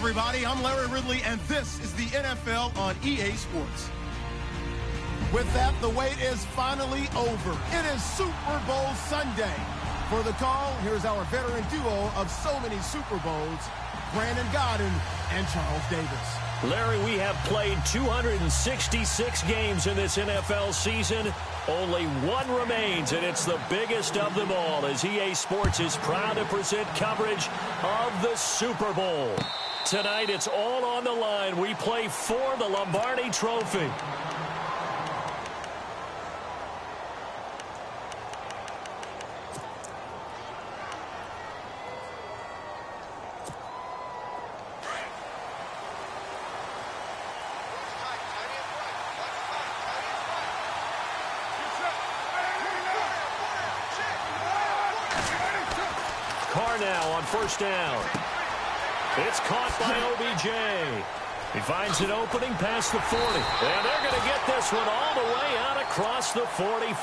everybody. I'm Larry Ridley, and this is the NFL on EA Sports. With that, the wait is finally over. It is Super Bowl Sunday. For the call, here's our veteran duo of so many Super Bowls, Brandon Godden and Charles Davis. Larry, we have played 266 games in this NFL season. Only one remains, and it's the biggest of them all, as EA Sports is proud to present coverage of the Super Bowl. Tonight, it's all on the line. We play for the Lombardi Trophy. Now on first down. It's caught by OBJ. He finds an opening past the 40. And they're going to get this one all the way out across the 45.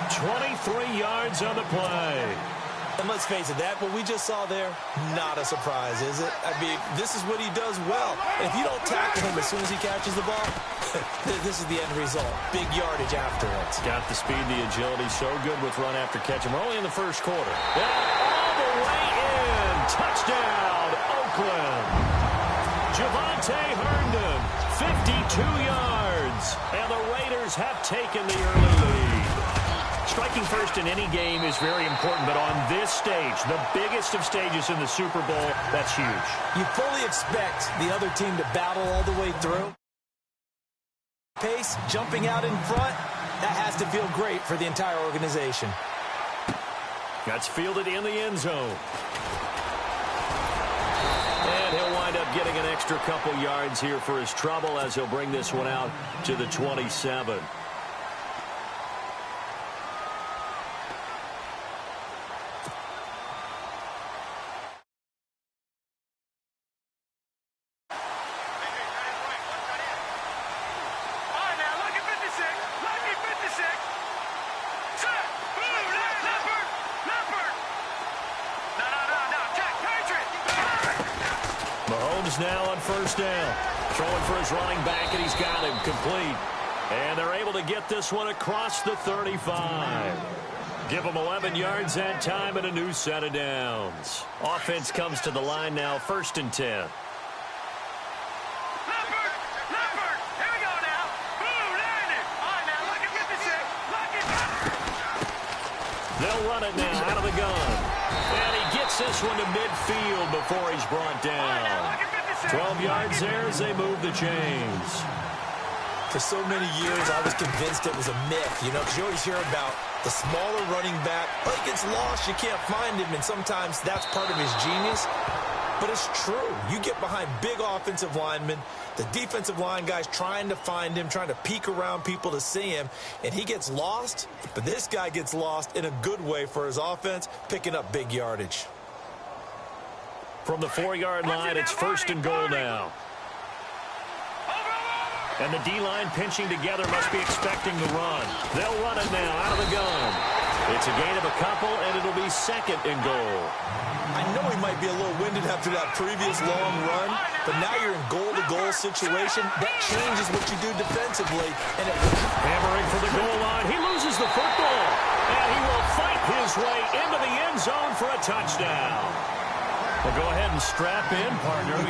23 yards on the play. And let's face it, that what we just saw there, not a surprise, is it? I mean, this is what he does well. If you don't tackle him as soon as he catches the ball, this is the end result. Big yardage afterwards. Got the speed, the agility, so good with run after catch. We're only in the first quarter. And all the way in. Touchdown, Oakland. Javonte Herndon, 52 yards. And the Raiders have taken the early lead. Striking first in any game is very important, but on this stage, the biggest of stages in the Super Bowl, that's huge. You fully expect the other team to battle all the way through. Pace, jumping out in front, that has to feel great for the entire organization. That's fielded in the end zone. And he'll wind up getting an extra couple yards here for his trouble as he'll bring this one out to the 27. Now on first down. Throwing for his running back, and he's got him complete. And they're able to get this one across the 35. Give him 11 yards that time and a new set of downs. Offense comes to the line now, 1st and 10. They'll run it now out of the gun. And he gets this one to midfield before he's brought down. 12 yards there as they move the chains. For so many years, I was convinced it was a myth, you know, because you always hear about the smaller running back. Well, he gets lost, you can't find him, and sometimes that's part of his genius. But it's true. You get behind big offensive linemen, the defensive line guys trying to find him, trying to peek around people to see him, and he gets lost. But this guy gets lost in a good way for his offense, picking up big yardage. From the 4-yard line, it's 1st and goal now. And the D-line pinching together must be expecting the run. They'll run it now out of the gun. It's a gain of a couple, and it'll be 2nd and goal. I know he might be a little winded after that previous long run, but now you're in goal-to-goal situation. That changes what you do defensively. And hammering for the goal line. He loses the football, and he will fight his way into the end zone for a touchdown. Well, go ahead and strap in, partner.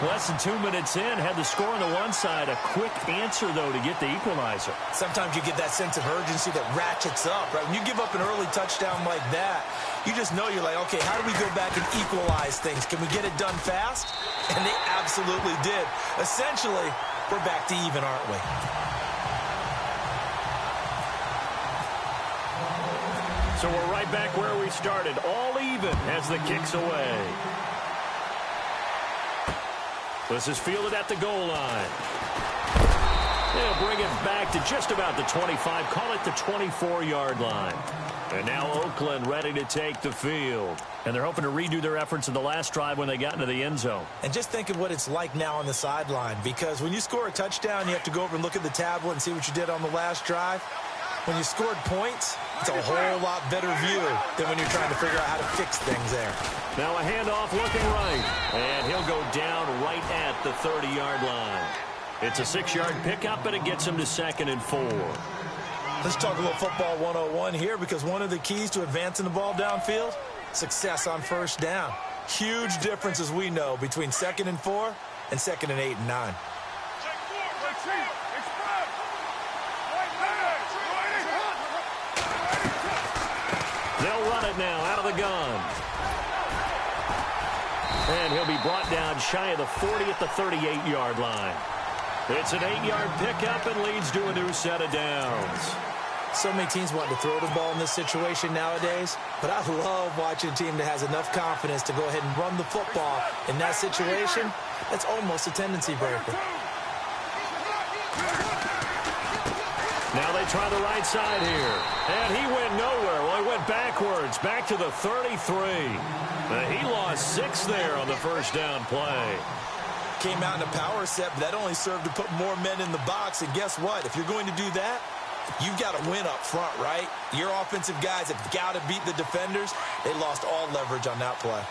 Less than 2 minutes in, had the score on the one side. A quick answer, though, to get the equalizer. Sometimes you get that sense of urgency that ratchets up, right? When you give up an early touchdown like that, you just know you're like, okay, how do we go back and equalize things? Can we get it done fast? And they absolutely did. Essentially, we're back to even, aren't we? So we're right back where we started, all even as the kick's away. This is fielded at the goal line. They'll bring it back to just about the 25, call it the 24-yard line. And now Oakland ready to take the field. And they're hoping to redo their efforts in the last drive when they got into the end zone. And just think of what it's like now on the sideline, because when you score a touchdown, you have to go over and look at the tablet and see what you did on the last drive. When you scored points, it's a whole lot better view than when you're trying to figure out how to fix things there. Now a handoff looking right, and he'll go down right at the 30-yard line. It's a 6-yard pickup, and it gets him to 2nd and 4. Let's talk a little football 101 here, because one of the keys to advancing the ball downfield, success on first down. Huge difference, as we know, between 2nd and 4 and 2nd and 8 and 9. They'll run it now out of the gun. And he'll be brought down shy of the 40 at the 38-yard line. It's an 8-yard pickup and leads to a new set of downs. So many teams want to throw the ball in this situation nowadays, but I love watching a team that has enough confidence to go ahead and run the football in that situation. That's almost a tendency breaker. Now they try the right side here. And he went nowhere. Well, he went backwards, back to the 33. He lost 6 there on the first down play. Came out in a power set, but that only served to put more men in the box. And guess what? If you're going to do that, you've got to win up front, right? Your offensive guys have got to beat the defenders. They lost all leverage on that play.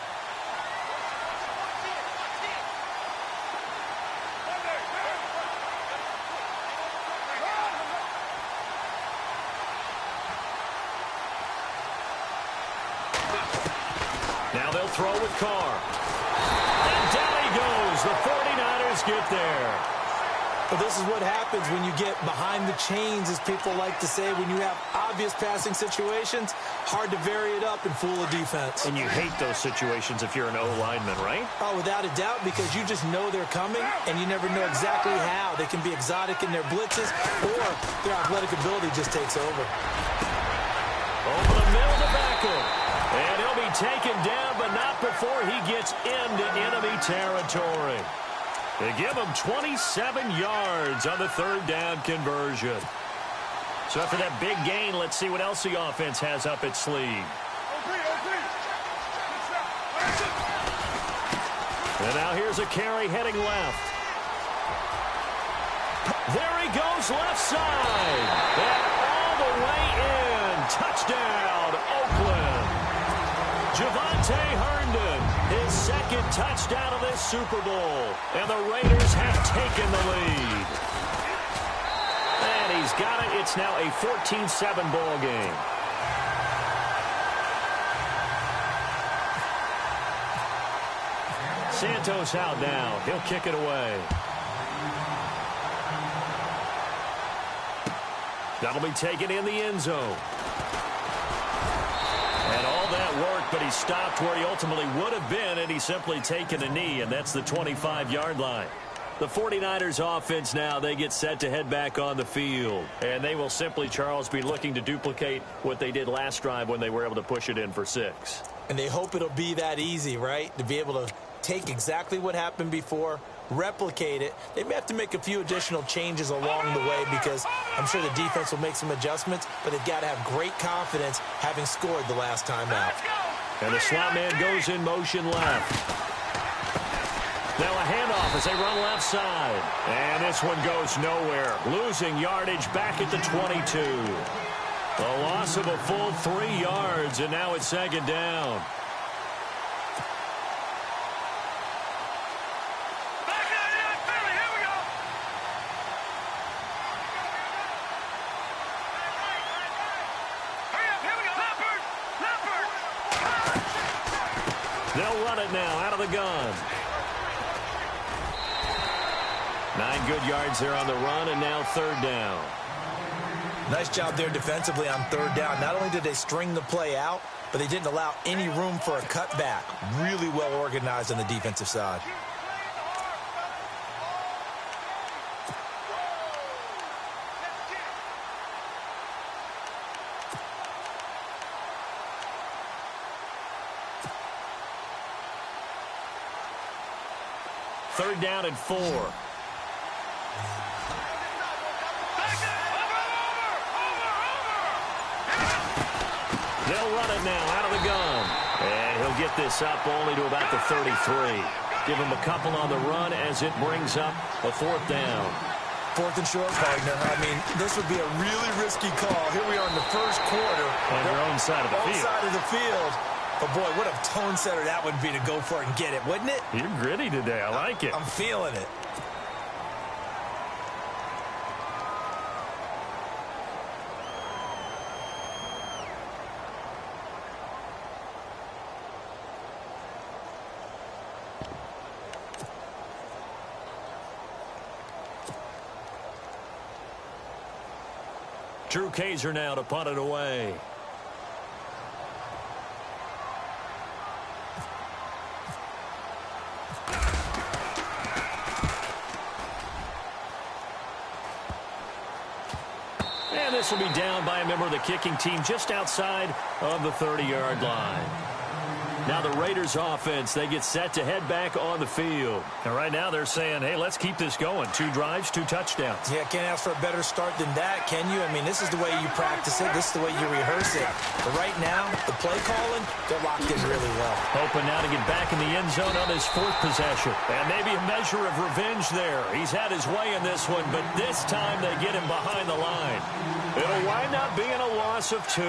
Now they'll throw with Carr. And down he goes. The 49ers get there. Well, this is what happens when you get behind the chains, as people like to say. When you have obvious passing situations, hard to vary it up and fool a defense. And you hate those situations if you're an O-lineman, right? Oh, without a doubt, because you just know they're coming, and you never know exactly how. They can be exotic in their blitzes, or their athletic ability just takes over. Over the middle to Beckham. And he'll be taken down, but not before he gets into enemy territory. They give him 27 yards on the 3rd down conversion. So after that big gain, let's see what else the offense has up its sleeve. And now here's a carry heading left. There he goes, left side. And all the way in. Touchdown, Oakland. Javonte Herndon, his 2nd touchdown of this Super Bowl. And the Raiders have taken the lead. And he's got it. It's now a 14-7 ball game. Santos out now. He'll kick it away. That'll be taken in the end zone. And all that work, but he stopped where he ultimately would have been, and he's simply taken a knee, and that's the 25-yard line. The 49ers offense now, they get set to head back on the field. And they will simply, Charles, be looking to duplicate what they did last drive when they were able to push it in for 6. And they hope it'll be that easy, right? To be able to take exactly what happened before, replicate it. They may have to make a few additional changes along the way, because I'm sure the defense will make some adjustments, but they've got to have great confidence having scored the last time out. And the slot man goes in motion left. Now a handoff as they run left side. And this one goes nowhere. Losing yardage back at the 22. A loss of a full 3 yards, and now it's 2nd down. They'll run it now out of the gun. 9 good yards there on the run, and now 3rd down. Nice job there defensively on 3rd down. Not only did they string the play out, but they didn't allow any room for a cutback. Really well organized on the defensive side. Third down and 4. They'll run it now out of the gun. And he'll get this up only to about the 33. Give him a couple on the run as it brings up a 4th down. 4th and short, partner. I mean, this would be a really risky call. Here we are in the first quarter. On your own side of the field. Side of the field. But, boy, what a tone setter that would be to go for it and get it, wouldn't it? You're gritty today. I like it. I'm feeling it. Drew Kaiser now to punt it away. And this will be down by a member of the kicking team just outside of the 30-yard line. Now the Raiders offense, they get set to head back on the field. And right now they're saying, hey, let's keep this going. 2 drives, 2 touchdowns. Yeah, can't ask for a better start than that, can you? I mean, this is the way you practice it. This is the way you rehearse it. But right now, the play calling, they're locked in really well. Hoping now to get back in the end zone on his 4th possession. And maybe a measure of revenge there. He's had his way in this one, but this time they get him behind the line. It'll wind up being a loss of 2.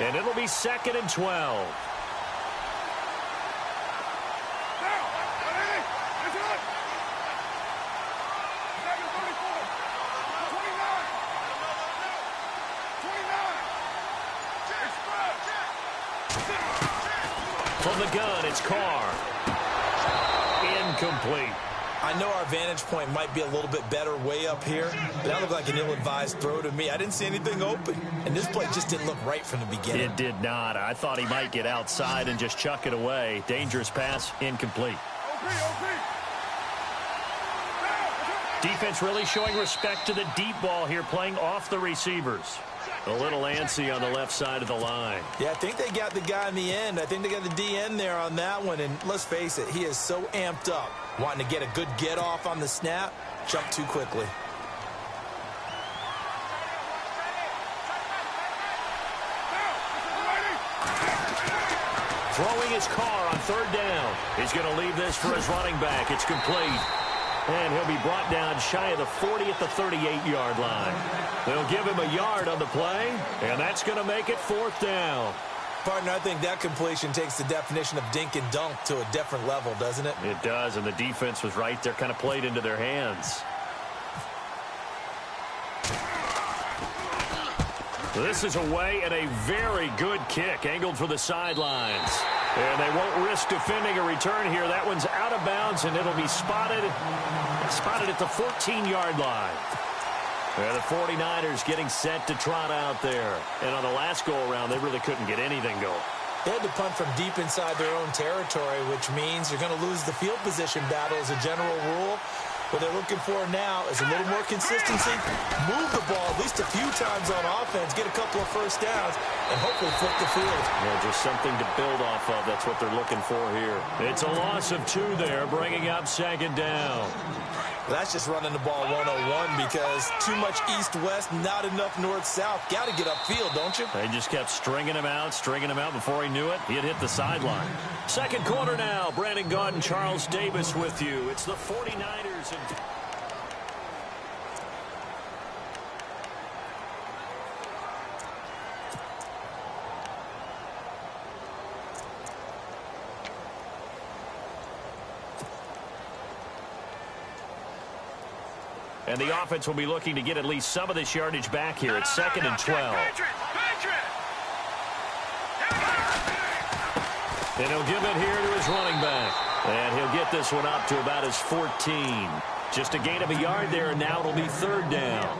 And it'll be 2nd and 12. From the gun, it's Carr. Incomplete. I know our vantage point might be a little bit better way up here, but that looked like an ill-advised throw to me. I didn't see anything open, and this play just didn't look right from the beginning. It did not. I thought he might get outside and just chuck it away. Dangerous pass, incomplete. Defense really showing respect to the deep ball here, playing off the receivers. A little antsy on the left side of the line. Yeah, I think they got the guy in the end. I think they got the DN there on that one. And let's face it, he is so amped up, wanting to get a good get-off on the snap, jump too quickly. Throwing his Carr on 3rd down. He's going to leave this for his running back. It's complete. And he'll be brought down shy of the 40 at the 38-yard line. They'll give him a yard on the play, and that's going to make it 4th down. Partner, I think that completion takes the definition of dink and dunk to a different level, doesn't it? It does, and the defense was right there, kind of played into their hands. This is away and a very good kick, angled for the sidelines. And they won't risk defending a return here. That one's out of bounds, and it'll be spotted at the 14-yard line. And the 49ers getting set to trot out there. And on the last go-around, they really couldn't get anything going. They had to punt from deep inside their own territory, which means you're going to lose the field position battle as a general rule. What they're looking for now is a little more consistency, move the ball at least a few times on offense, get a couple of first downs, and hopefully flip the field. Yeah, just something to build off of. That's what they're looking for here. It's a loss of 2 there, bringing up 2nd down. That's just running the ball 101 because too much east-west, not enough north-south. Got to get upfield, don't you? They just kept stringing him out before he knew it. He had hit the sideline. 2nd quarter now. Brandon Gaud and Charles Davis with you. It's the 49ers. And the offense will be looking to get at least some of this yardage back here. It's 2nd and 12. And he'll give it here to his running back. And he'll get this one up to about his 14. Just a gain of a yard there, and now it'll be 3rd down.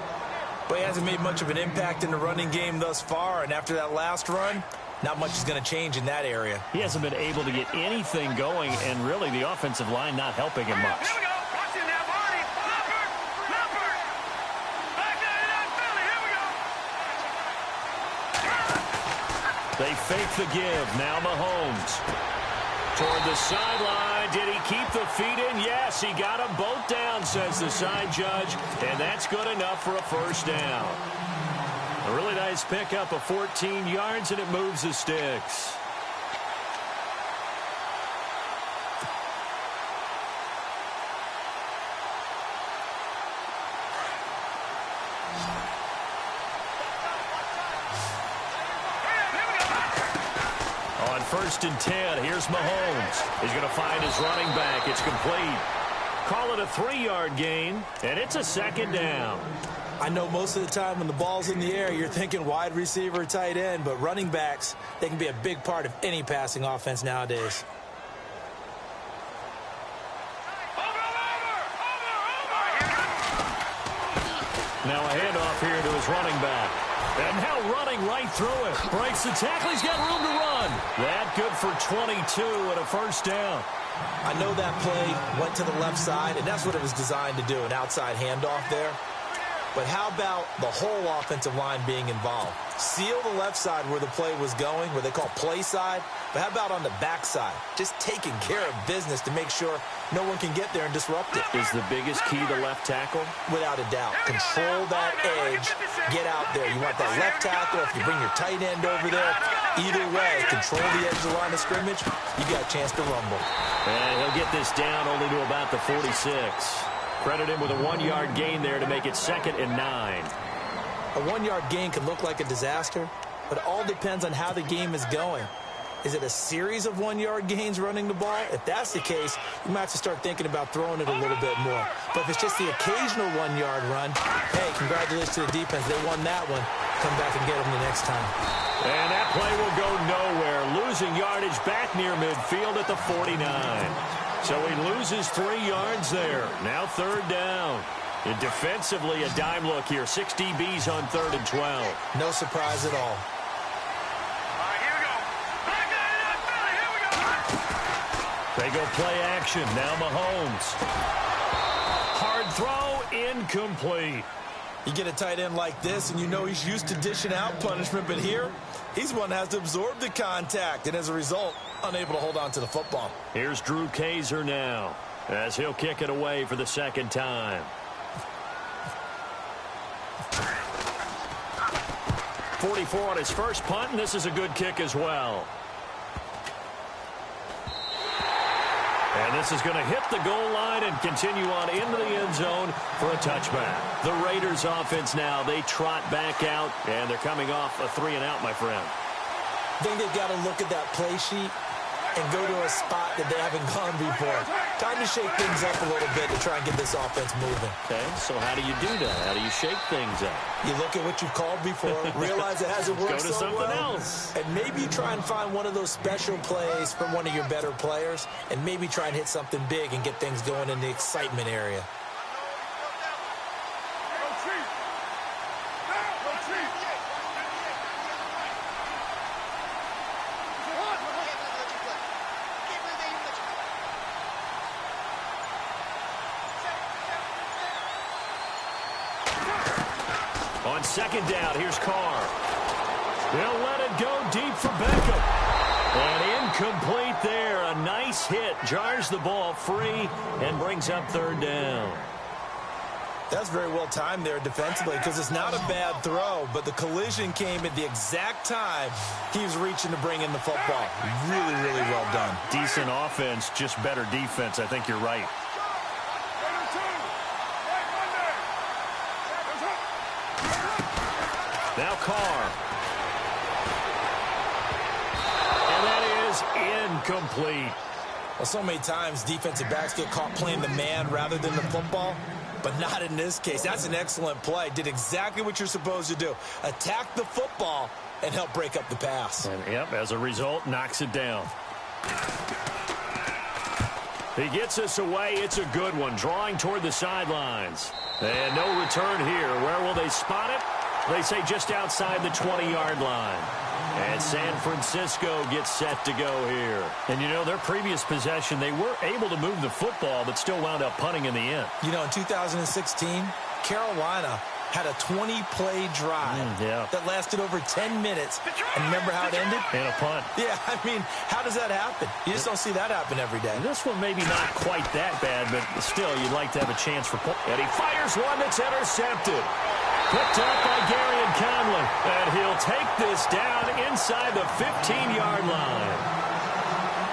But he hasn't made much of an impact in the running game thus far, and after that last run, not much is going to change in that area. He hasn't been able to get anything going, and really the offensive line not helping him much. They fake the give. Now Mahomes. Toward the sideline. Did he keep the feet in? Yes, he got them both down, says the side judge. And that's good enough for a 1st down. A really nice pickup of 14 yards, and it moves the sticks. 1st and 10. Here's Mahomes. He's going to find his running back. It's complete. Call it a 3-yard gain, and it's a 2nd down. I know most of the time when the ball's in the air, you're thinking wide receiver, tight end, but running backs, they can be a big part of any passing offense nowadays. Now a handoff here to his running back. And now running right through it. Breaks the tackle. He's got room to run. That good for 22 and a 1st down. I know that play went to the left side, and that's what it was designed to do, an outside handoff there. But how about the whole offensive line being involved? Seal the left side where the play was going, where they call play side. But how about on the back side? Just taking care of business to make sure no one can get there and disrupt it. Is the biggest key the left tackle? Without a doubt. Control that edge. Get out there. You want that left tackle. If you bring your tight end over there, either way, control the edge of the line of scrimmage, you got a chance to rumble. And he'll get this down only to about the 46. Credit him with a 1-yard gain there to make it 2nd and 9. A 1-yard gain can look like a disaster, but it all depends on how the game is going. Is it a series of 1-yard gains running the ball? If that's the case, you might have to start thinking about throwing it a little bit more. But if it's just the occasional 1-yard run, hey, congratulations to the defense. They won that one. Come back and get them the next time. And that play will go nowhere. Losing yardage back near midfield at the 49. So he loses 3 yards there. Now 3rd down. And defensively, a dime look here. 6 DBs on 3rd and 12. No surprise at all. They go play action. Now Mahomes. Hard throw, incomplete. You get a tight end like this, and you know he's used to dishing out punishment, but here, he's one that has to absorb the contact, and as a result, unable to hold on to the football. Here's Drew Kaiser now, as he'll kick it away for the 2nd time. 44 on his first punt, and this is a good kick as well. And this is going to hit the goal line and continue on into the end zone for a touchback. The Raiders offense now, they trot back out, and they're coming off a 3-and-out, my friend. I think they've got to look at that play sheet and go to a spot that they haven't gone before. Time to shake things up a little bit to try and get this offense moving. Okay, so how do you do that? How do you shake things up? You look at what you've called before, realize it hasn't worked go to so something well, else. and maybe you try and find one of those special plays from one of your better players, and maybe try and hit something big and get things going in the excitement area. On 2nd down, here's Carr. They'll let it go deep for Beckham. And incomplete there. A nice hit. Jars the ball free and brings up 3rd down. That's very well timed there defensively because it's not a bad throw, but the collision came at the exact time he was reaching to bring in the football. Really, really well done. Decent offense, just better defense. I think you're right. Now Carr. And that is incomplete. Well, so many times defensive backs get caught playing the man rather than the football, but not in this case. That's an excellent play. Did exactly what you're supposed to do. Attack the football and help break up the pass. And, yep, as a result, knocks it down. He gets us away. It's a good one. Drawing toward the sidelines. And no return here. Where will they spot it? They say just outside the 20-yard line. And San Francisco gets set to go here. And, you know, their previous possession, they were able to move the football, but still wound up punting in the end. You know, in 2016, Carolina had a 20-play drive that lasted over 10 minutes. And remember how it ended? And a punt. Yeah, I mean, how does that happen? You just don't see that happen every day. This one maybe not quite that bad, but still, you'd like to have a chance for point. And he fires one that's intercepted. Picked up by Gary and Conley. And he'll take this down inside the 15-yard line.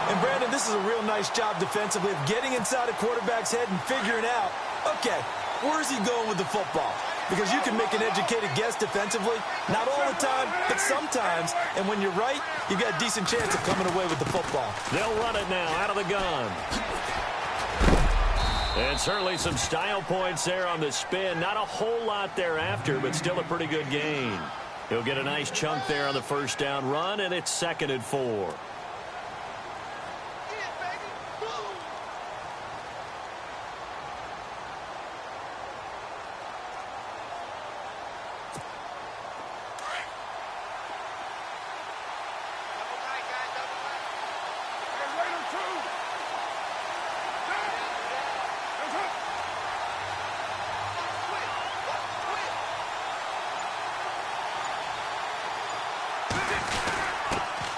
And, Brandon, this is a real nice job defensively of getting inside a quarterback's head and figuring out, okay, where's he going with the football? because you can make an educated guess defensively. Not all the time, but sometimes. And when you're right, you got a decent chance of coming away with the football. They'll run it now out of the gun. And certainly some style points there on the spin. Not a whole lot thereafter, but still a pretty good gain. He'll get a nice chunk there on the first down run, and it's 2nd and 4.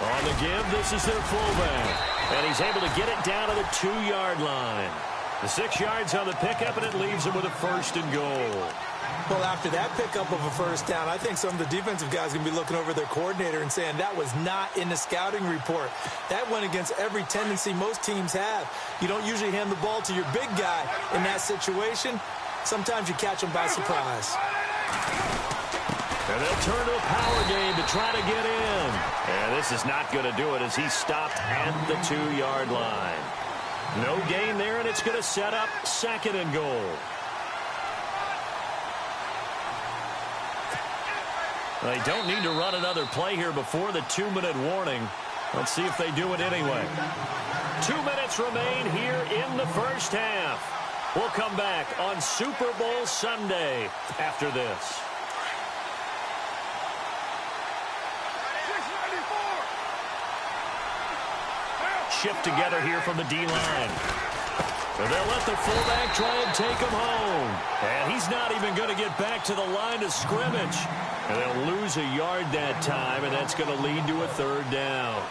On the give, this is their fullback. And he's able to get it down to the 2-yard line. The 6 yards on the pickup, and it leaves him with a 1st and goal. Well, after that pickup of a first down, I think some of the defensive guys are going to be looking over their coordinator and saying that was not in the scouting report. That went against every tendency most teams have. You don't usually hand the ball to your big guy in that situation. Sometimes you catch them by surprise. And they'll turn to a power game to try to get in. And this is not going to do it as he's stopped at the 2-yard line. No gain there, and it's going to set up 2nd and goal. They don't need to run another play here before the 2-minute warning. Let's see if they do it anyway. 2 minutes remain here in the first half. We'll come back on Super Bowl Sunday after this. Shift together here from the D-line. They'll let the fullback try and take him home. And he's not even going to get back to the line of scrimmage. And they'll lose a yard that time, and that's going to lead to a 3rd down.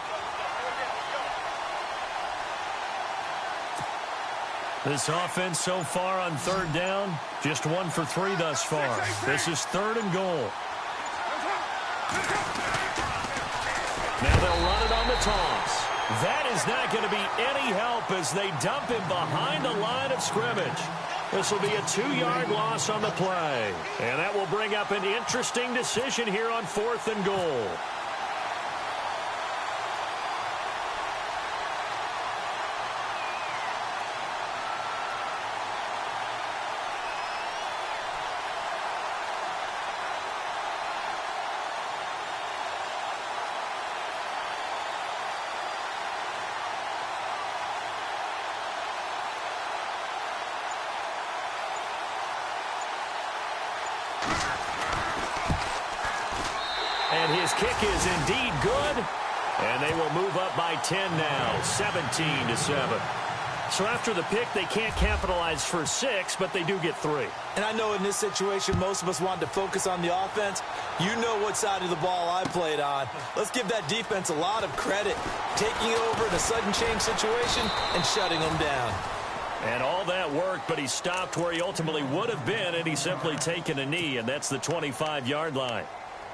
This offense so far on 3rd down, just 1 for 3 thus far. This is 3rd and goal. Now they'll run it on the toss. That is not going to be any help as they dump him behind the line of scrimmage. This will be a 2-yard loss on the play. And that will bring up an interesting decision here on 4th and goal. And his kick is indeed good. And they will move up by 10 now, 17-7. So after the pick, they can't capitalize for 6, but they do get 3. And I know in this situation, most of us wanted to focus on the offense. You know what side of the ball I played on. Let's give that defense a lot of credit, taking it over in a sudden change situation and shutting them down. And all that worked, but he stopped where he ultimately would have been, and he's simply taken a knee, and that's the 25-yard line.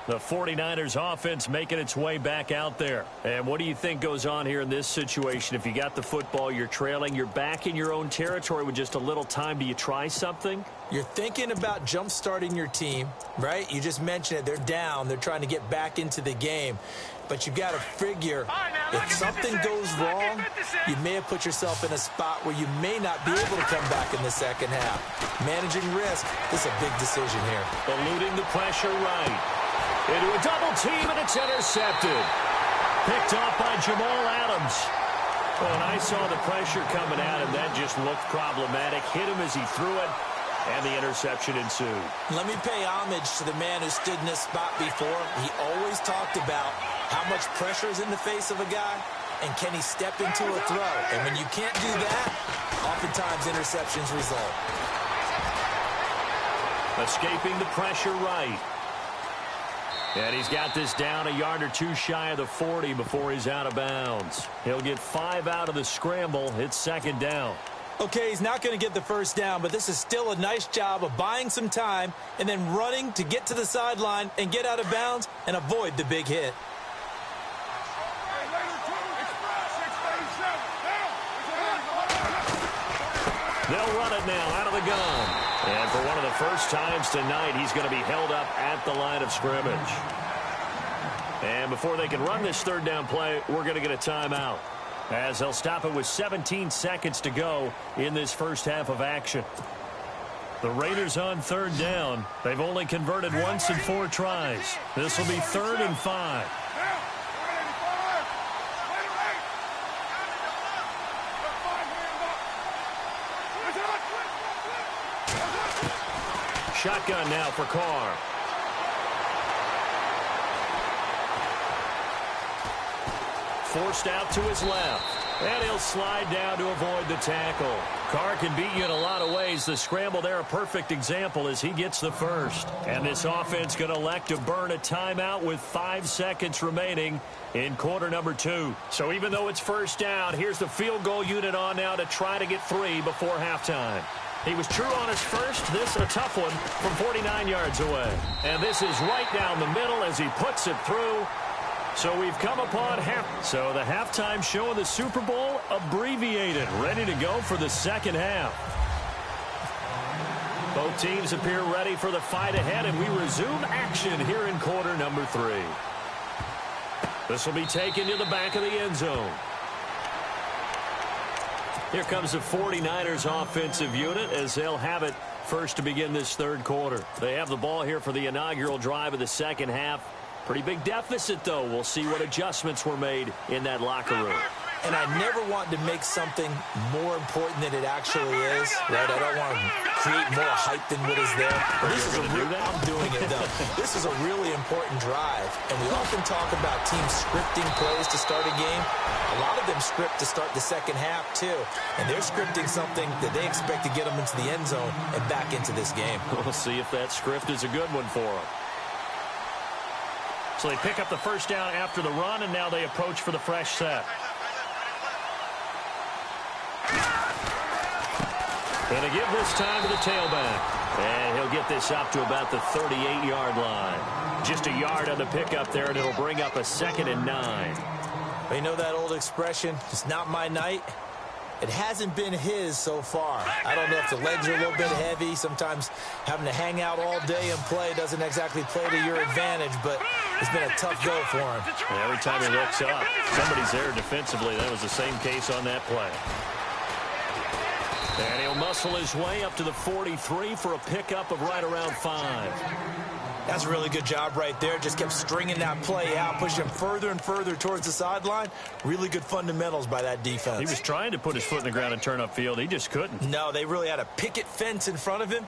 The 49ers offense making its way back out there. And what do you think goes on here in this situation? If you got the football, you're trailing, you're back in your own territory with just a little time. Do you try something? You're thinking about jump-starting your team, right? You just mentioned it. They're down. They're trying to get back into the game. But you got to figure if something goes wrong, you may have put yourself in a spot where you may not be able to come back in the second half. Managing risk, this is a big decision here. Eluding the pressure right. Into a double team, and it's intercepted. Picked off by Jamal Adams. Oh, and I saw the pressure coming at him. That just looked problematic. Hit him as he threw it, and the interception ensued. Let me pay homage to the man who stood in this spot before. He always talked about how much pressure is in the face of a guy, and can he step into a throw. And when you can't do that, oftentimes interceptions result. Escaping the pressure right. And he's got this down a yard or two shy of the 40 before he's out of bounds. He'll get 5 out of the scramble. It's 2nd down. Okay, he's not going to get the first down, but this is still a nice job of buying some time and then running to get to the sideline and get out of bounds and avoid the big hit. They'll run it now out of the gun. And for one of the first times tonight, he's going to be held up at the line of scrimmage. And before they can run this third down play, we're going to get a timeout, as they'll stop it with 17 seconds to go in this first half of action. The Raiders on third down. They've only converted once in 4 tries. This will be 3rd and 5. Shotgun now for Carr. Forced out to his left. And he'll slide down to avoid the tackle. Carr can beat you in a lot of ways. The scramble there, a perfect example as he gets the first. And this offense going to elect to burn a timeout with 5 seconds remaining in quarter number 2. So even though it's first down, here's the field goal unit on now to try to get 3 before halftime. He was true on his first. This a tough one from 49 yards away. And this is right down the middle as he puts it through. So we've come upon half. So the halftime show of the Super Bowl abbreviated, ready to go for the second half. Both teams appear ready for the fight ahead, and we resume action here in quarter number 3. This will be taken to the back of the end zone. Here comes the 49ers offensive unit as they'll have it first to begin this third quarter. They have the ball here for the inaugural drive of the second half. Pretty big deficit, though. We'll see what adjustments were made in that locker room. And I never want to make something more important than it actually is, right? I don't want to create more hype than what is there. This is I'm doing it, though. This is a really important drive, and we often talk about teams scripting plays to start a game. A lot of them script to start the second half, too, and they're scripting something that they expect to get them into the end zone and back into this game. We'll see if that script is a good one for them. So they pick up the first down after the run, and now they approach for the fresh set. Going to give this time to the tailback. And he'll get this up to about the 38-yard line. Just a yard on the pickup there, and it'll bring up a 2nd and 9. You know that old expression, it's not my night? It hasn't been his so far. I don't know if the legs are a little bit heavy. Sometimes having to hang out all day and play doesn't exactly play to your advantage, but it's been a tough go for him. And every time he looks up, somebody's there defensively. That was the same case on that play. And he'll muscle his way up to the 43 for a pickup of right around 5. That's a really good job right there. Just kept stringing that play out, pushing him further and further towards the sideline. Really good fundamentals by that defense. He was trying to put his foot in the ground and turn upfield. He just couldn't. No, they really had a picket fence in front of him.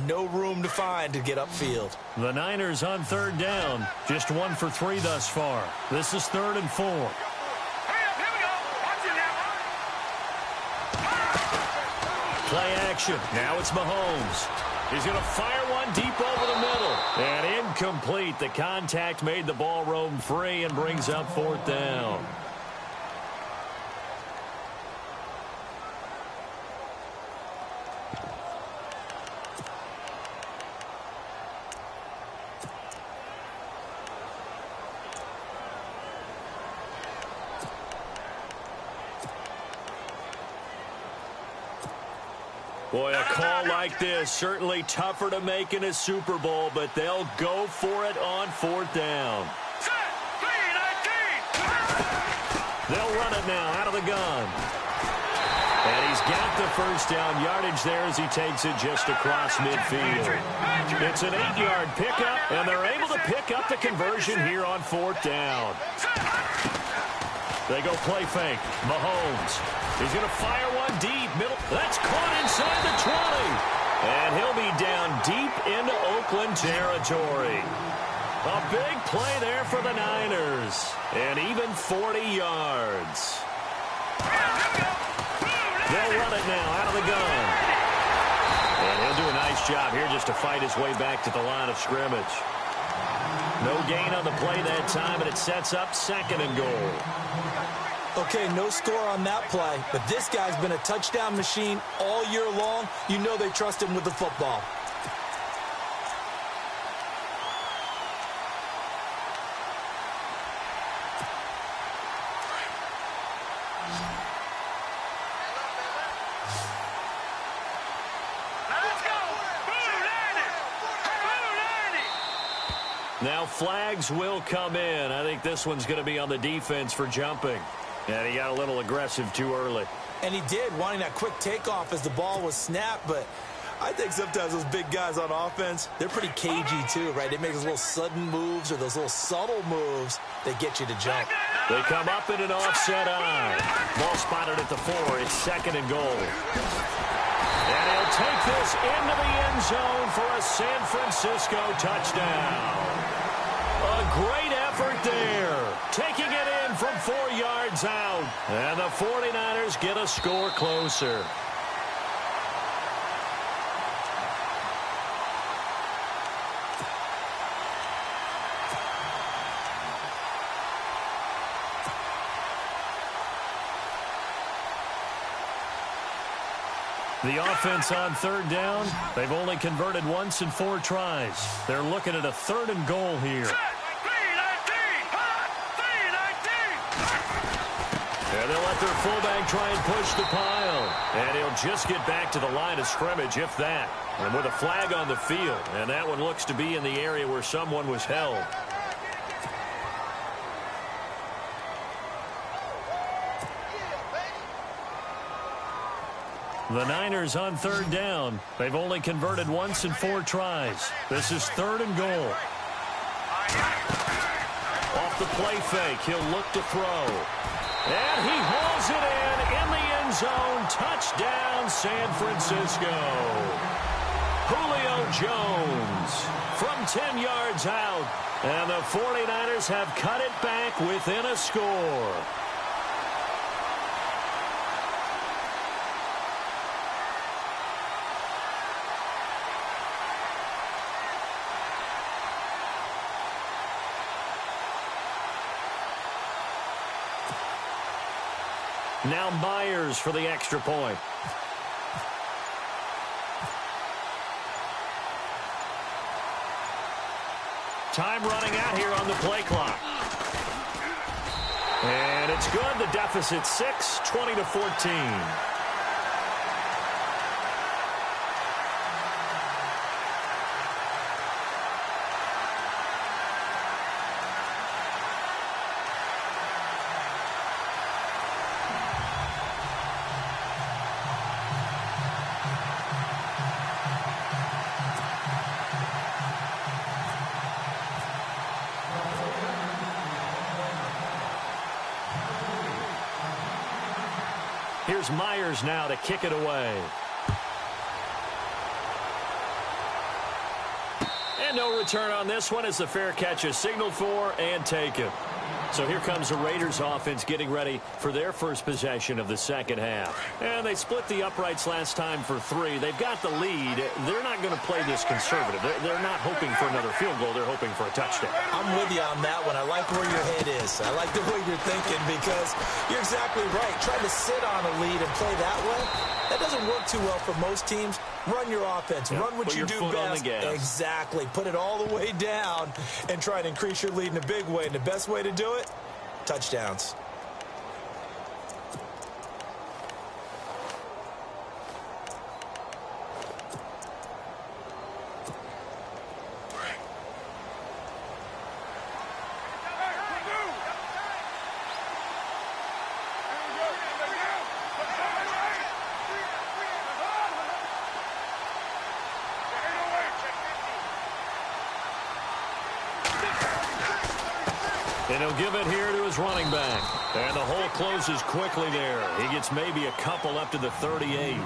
No room to find to get upfield. The Niners on third down. Just 1 for 3 thus far. This is 3rd and 4. Play action. Now it's Mahomes. He's going to fire one deep over the middle. And incomplete. The contact made the ball roam free and brings up 4th down. Boy, a call like this, certainly tougher to make in a Super Bowl, but they'll go for it on 4th down. They'll run it now out of the gun. And he's got the first down yardage there as he takes it just across midfield. It's an 8-yard pickup, and they're able to pick up the conversion here on 4th down. They go play fake. Mahomes. He's going to fire one deep. Middle. That's caught inside the 20. And he'll be down deep into Oakland territory. A big play there for the Niners. And even 40 yards. They'll run it now out of the gun. And he'll do a nice job here just to fight his way back to the line of scrimmage. No gain on the play that time, and it sets up 2nd and goal. Okay, no score on that play, but this guy's been a touchdown machine all year long. You know they trust him with the football. Let's go! Now flags will come in. I think this one's going to be on the defense for jumping. And he got a little aggressive too early. And he did, wanting that quick takeoff as the ball was snapped, but I think sometimes those big guys on offense, they're pretty cagey too, right? They make those little sudden moves or those little subtle moves that get you to jump. They come up in an offset eye. Ball spotted at the 4. It's 2nd and goal. And he'll take this into the end zone for a San Francisco touchdown. A great effort there. Taking it in from 4 yards out. And the 49ers get a score closer. The offense on 3rd down, they've only converted once in 4 tries. They're looking at a 3rd and goal here. And they'll let their fullback try and push the pile. And he'll just get back to the line of scrimmage, if that. And with a flag on the field. And that one looks to be in the area where someone was held. The Niners on 3rd down. They've only converted once in 4 tries. This is 3rd and goal. Off the play fake, he'll look to throw. And he hauls it in the end zone. Touchdown, San Francisco. Julio Jones from 10 yards out. And the 49ers have cut it back within a score. Now Myers for the extra point. Time running out here on the play clock. And it's good. The deficit 6, 20-14. Here's Myers now to kick it away. And no return on this one as the fair catch is signaled for and taken. So here comes the Raiders offense getting ready for their first possession of the second half. And they split the uprights last time for 3. They've got the lead. They're not going to play this conservative. They're not hoping for another field goal. They're hoping for a touchdown. I'm with you on that one. I like where your head is. I like the way you're thinking because you're exactly right. Trying to sit on a lead and play that way, that doesn't work too well for most teams. Run your offense. Run what you do best. Exactly. Put it all the way down and try and increase your lead in a big way. And the best way to do it, touchdowns. And he'll give it here to his running back. And the hole closes quickly there. He gets maybe a couple up to the 38.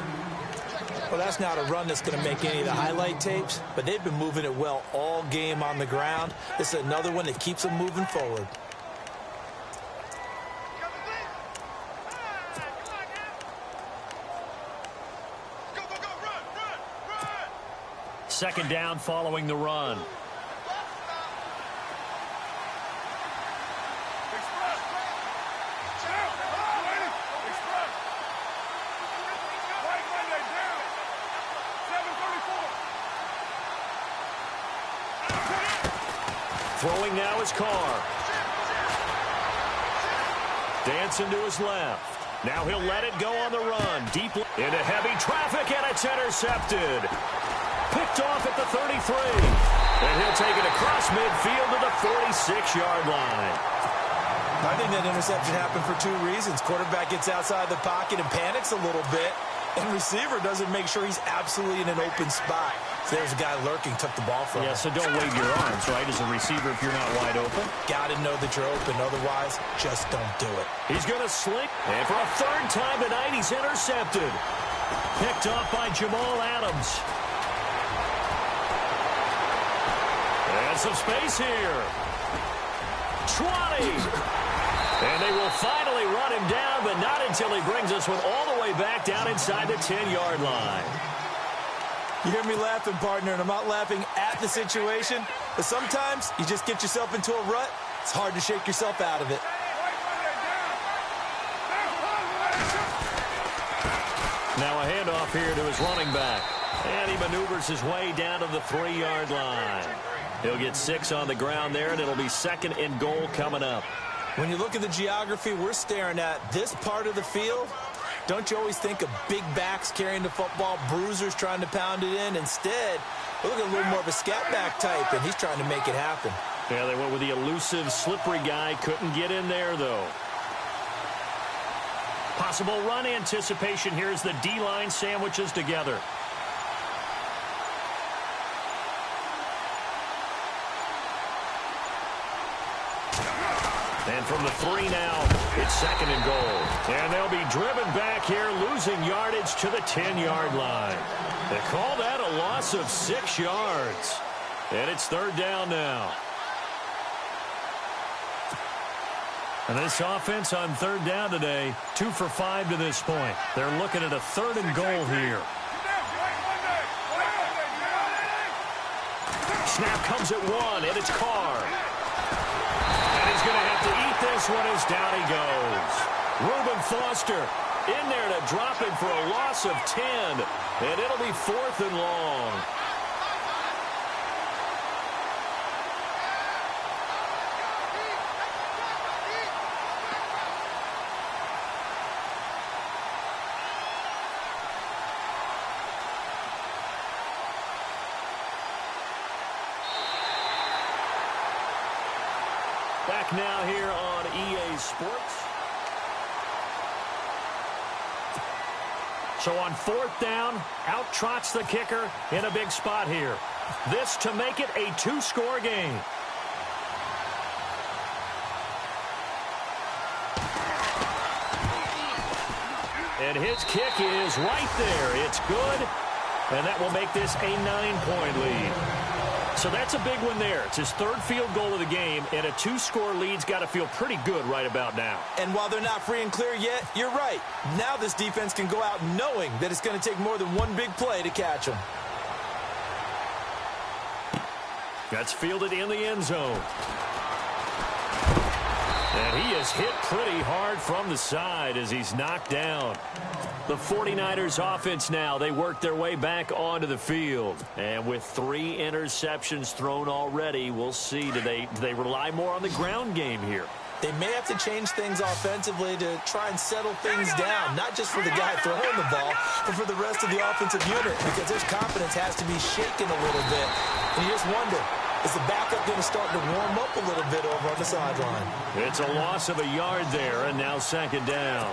Well, that's not a run that's going to make any of the highlight tapes, but they've been moving it well all game on the ground. This is another one that keeps them moving forward. Second down following the run. Throwing now is Carr. Dancing to his left. Now he'll let it go on the run. Deep into heavy traffic, and it's intercepted. Picked off at the 33. And he'll take it across midfield to the 46-yard line. I think that interception happened for two reasons. Quarterback gets outside the pocket and panics a little bit, and receiver doesn't make sure he's absolutely in an open spot. So there's a guy lurking, took the ball from him. Yeah, so don't wave your arms, right, as a receiver if you're not wide open. Got to know that you're open. Otherwise, just don't do it. He's going to slink, and for a third time tonight, he's intercepted. Picked off by Jamal Adams. And some space here. 20. And they will finally run him down, but not until he brings us one all the way back down inside the 10-yard line. You hear me laughing, partner, and I'm not laughing at the situation, but sometimes you just get yourself into a rut. It's hard to shake yourself out of it. Now a handoff here to his running back. And he maneuvers his way down to the 3-yard line. He'll get 6 on the ground there, and it'll be 2nd and goal coming up. When you look at the geography we're staring at, this part of the field, don't you always think of big backs carrying the football, bruisers trying to pound it in? Instead, look at a little more of a scat back type, and he's trying to make it happen. Yeah, they went with the elusive, slippery guy. Couldn't get in there, though. Possible run anticipation here as the D-line sandwiches together. And from the 3 now, it's 2nd and goal. And they'll be driven back here, losing yardage to the 10-yard line. They call that a loss of 6 yards. And it's 3rd down now. And this offense on 3rd down today, 2 for 5 to this point. They're looking at a 3rd and goal here. Snap comes at 1, and it's Carr. He's going to have to eat this one as down he goes. Reuben Foster in there to drop him for a loss of 10. And it'll be 4th and long. Back now here on EA Sports. So on 4th down, out trots the kicker in a big spot here. This to make it a 2-score game. And his kick is right there. It's good, and that will make this a 9-point lead. So that's a big one there. It's his 3rd field goal of the game, and a 2-score lead's got to feel pretty good right about now. And while they're not free and clear yet, you're right. Now this defense can go out knowing that it's going to take more than one big play to catch them. That's fielded in the end zone. And he is hit pretty hard from the side as he's knocked down. The 49ers offense now, they work their way back onto the field. And with 3 interceptions thrown already, we'll see. Do they rely more on the ground game here? They may have to change things offensively to try and settle things down, not just for the guy throwing the ball, but for the rest of the offensive unit, because his confidence has to be shaken a little bit. And you just wonder, is the backup going to start to warm up a little bit over on the sideline? It's a loss of a yard there, and now 2nd down.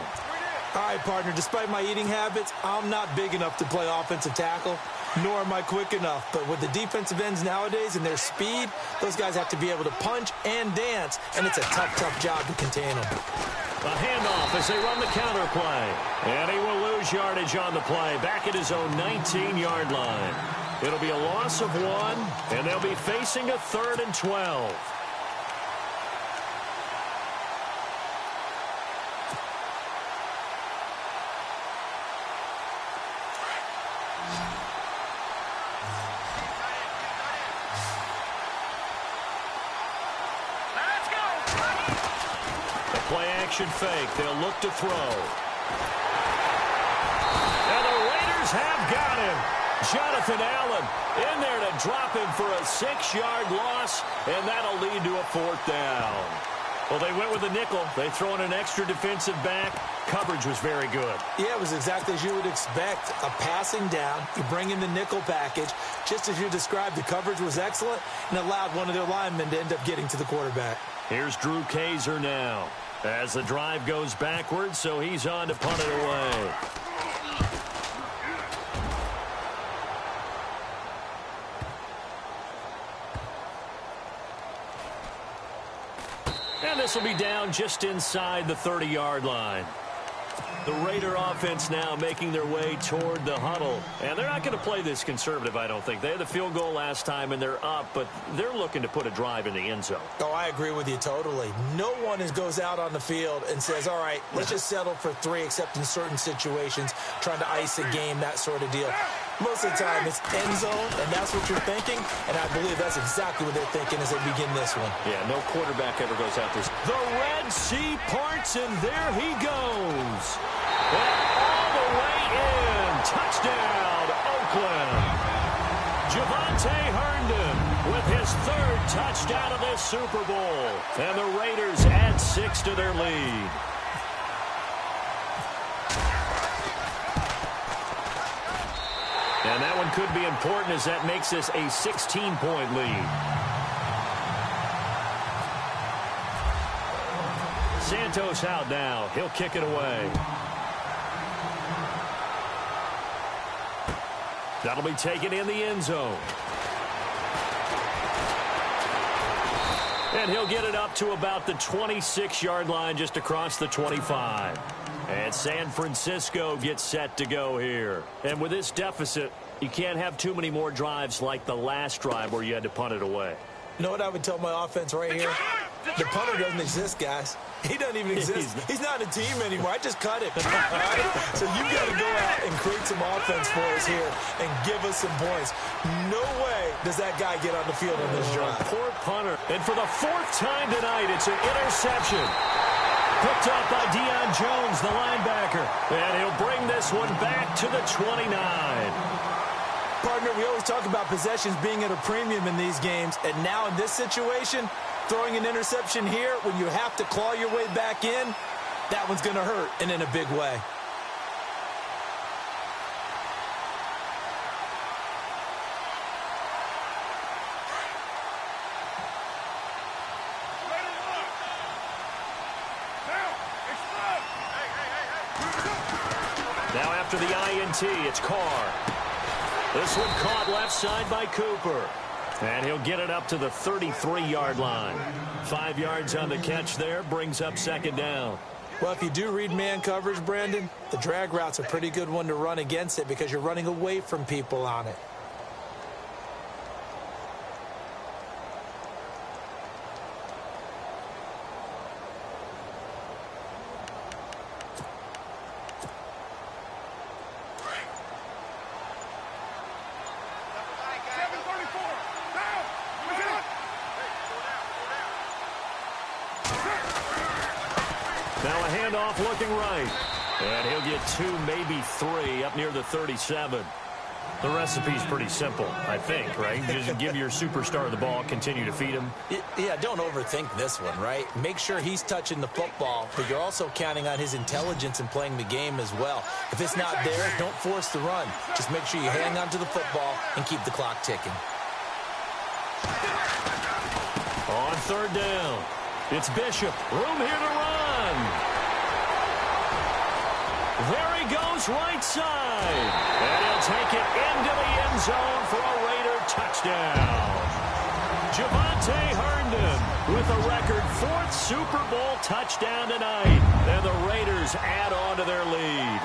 All right, partner, despite my eating habits, I'm not big enough to play offensive tackle, nor am I quick enough. But with the defensive ends nowadays and their speed, those guys have to be able to punch and dance, and it's a tough, tough job to contain them. A handoff as they run the counter play. And he will lose yardage on the play, back at his own 19-yard line. It'll be a loss of 1, and they'll be facing a 3rd and 12. Play-action fake. They'll look to throw. And the Raiders have got him. Jonathan Allen in there to drop him for a 6-yard loss, and that'll lead to a 4th down. Well, they went with a nickel. They throw in an extra defensive back. Coverage was very good. Yeah, it was exactly as you would expect. A passing down, you bring in the nickel package. Just as you described, the coverage was excellent and allowed one of their linemen to end up getting to the quarterback. Here's Drew Kaiser now as the drive goes backwards, so he's on to punt it away. And this will be down just inside the 30-yard line. The Raider offense now making their way toward the huddle. And they're not going to play this conservative, I don't think. They had the field goal last time, and they're up, but they're looking to put a drive in the end zone. Oh, I agree with you totally. No one goes out on the field and says, all right, let's just settle for 3, except in certain situations, trying to ice a game, that sort of deal. Most of the time, it's end zone, and that's what you're thinking, and I believe that's exactly what they're thinking as they begin this one. Yeah, no quarterback ever goes out this. The Red Sea parts, and there he goes. And all the way in. Touchdown, Oakland. Javonte Herndon with his 3rd touchdown of this Super Bowl. And the Raiders add 6 to their lead. And that one could be important as that makes this a 16-point lead. Santos out now. He'll kick it away. That'll be taken in the end zone. And he'll get it up to about the 26-yard line, just across the 25. And San Francisco gets set to go here. And with this deficit, you can't have too many more drives like the last drive where you had to punt it away. You know what I would tell my offense right here? The punter doesn't exist, guys. He doesn't even exist. He's not a team anymore. I just cut him. All right? So you've got to go out and create some offense for us here and give us some points. No way does that guy get on the field on this drive. Poor punter. And for the 4th time tonight, it's an interception. Picked up by Deion Jones, the linebacker. And he'll bring this one back to the 29. Partner, we always talk about possessions being at a premium in these games. And now in this situation, throwing an interception here when you have to claw your way back in, that one's going to hurt, and in a big way. Now after the INT, it's Carr. This one caught left side by Cooper. And he'll get it up to the 33-yard line. 5 yards on the catch there, brings up 2nd down. Well, if you do read man coverage, Brandon, the drag route's a pretty good one to run against it because you're running away from people on it. Now a handoff looking right. And he'll get 2, maybe 3 up near the 37. The recipe's pretty simple, I think, right? Just give your superstar the ball, continue to feed him. Yeah, don't overthink this one, right? Make sure he's touching the football, but you're also counting on his intelligence in playing the game as well. If it's not there, don't force the run. Just make sure you hang on to the football and keep the clock ticking. On 3rd down, it's Bishop. Room here to run. There he goes, right side. And he'll take it into the end zone for a Raider touchdown. Javonte Herndon with a record 4th Super Bowl touchdown tonight. And the Raiders add on to their lead.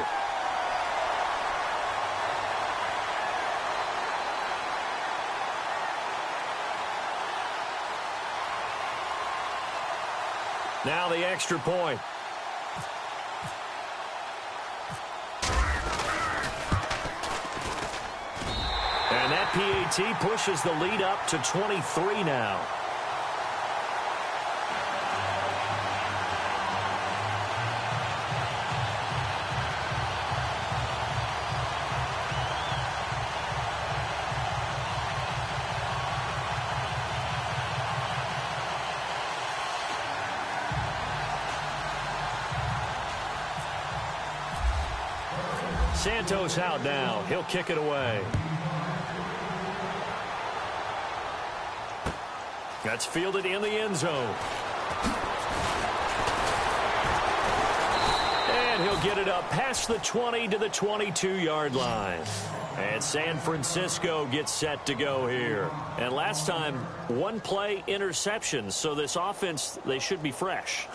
Now the extra point. And that PAT pushes the lead up to 23 now. Santos out now. He'll kick it away. That's fielded in the end zone. And he'll get it up past the 20 to the 22-yard line. And San Francisco gets set to go here. And last time, one-play interceptions. So this offense, they should be fresh.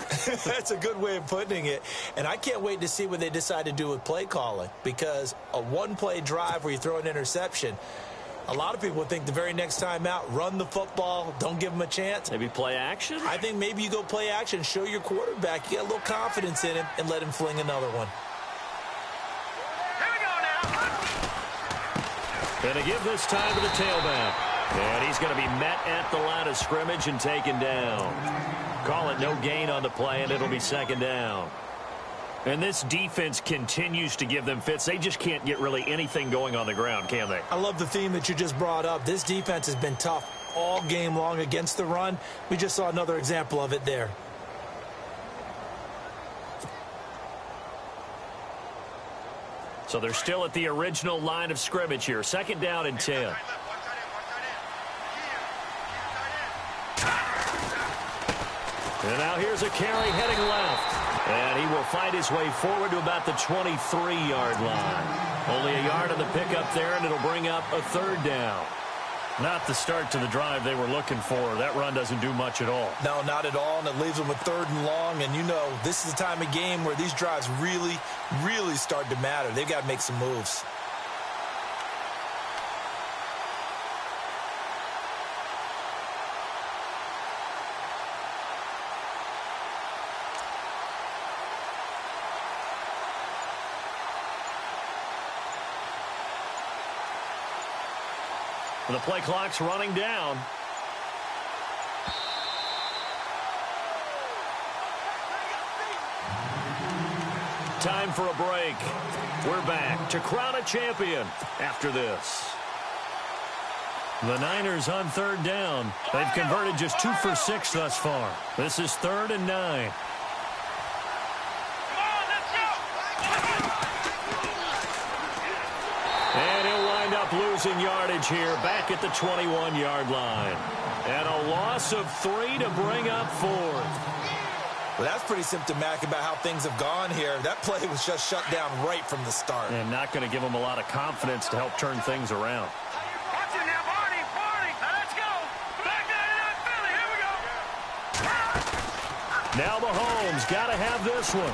That's a good way of putting it. And I can't wait to see what they decide to do with play calling. Because a one-play drive where you throw an interception, a lot of people would think the very next time out, run the football, don't give them a chance. Maybe play action? I think maybe you go play action, show your quarterback, you get a little confidence in him, and let him fling another one. And to give this time to the tailback. And he's going to be met at the line of scrimmage and taken down. Call it no gain on the play, and it'll be second down. And this defense continues to give them fits. They just can't get really anything going on the ground, can they? I love the theme that you just brought up. This defense has been tough all game long against the run. We just saw another example of it there. So they're still at the original line of scrimmage here. Second down and 10. And now here's a carry heading left. And he will fight his way forward to about the 23-yard line. Only a yard on the pickup there, and it'll bring up a third down. Not the start to the drive they were looking for. That run doesn't do much at all. No, not at all, and it leaves them with third and long. And, you know, this is the time of game where these drives really, really start to matter. They've got to make some moves. The play clock's running down. Time for a break. We're back to crown a champion after this. The Niners on third down. They've converted just 2 for 6 thus far. This is 3rd and 9. And he'll wind up losing yardage here back at the 21-yard line. And a loss of 3 to bring up 4th. Well, that's pretty symptomatic about how things have gone here. That play was just shut down right from the start. And not going to give them a lot of confidence to help turn things around. Watch it now, Barney. Let's go. Back Philly. Here we go. Now Mahomes got to have this one.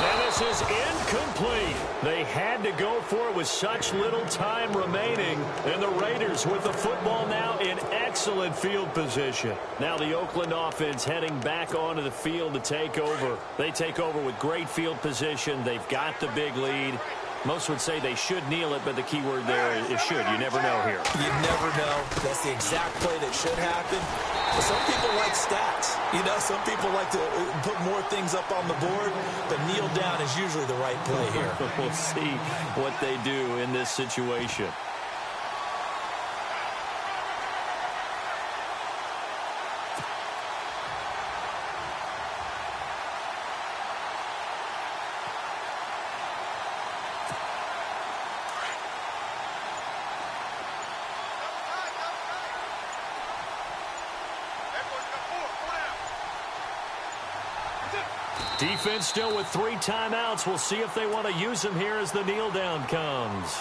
And this is incomplete. They had to go for it with such little time remaining. And the Raiders with the football now in excellent field position. Now the Oakland offense heading back onto the field to take over. They take over with great field position. They've got the big lead. Most would say they should kneel it, but the key word there is should. You never know here. You never know. That's the exact play that should happen. But some people like stats. You know, some people like to put more things up on the board, but kneel down is usually the right play here. We'll see what they do in this situation. Defense still with 3 timeouts. We'll see if they want to use them here as the kneel down comes.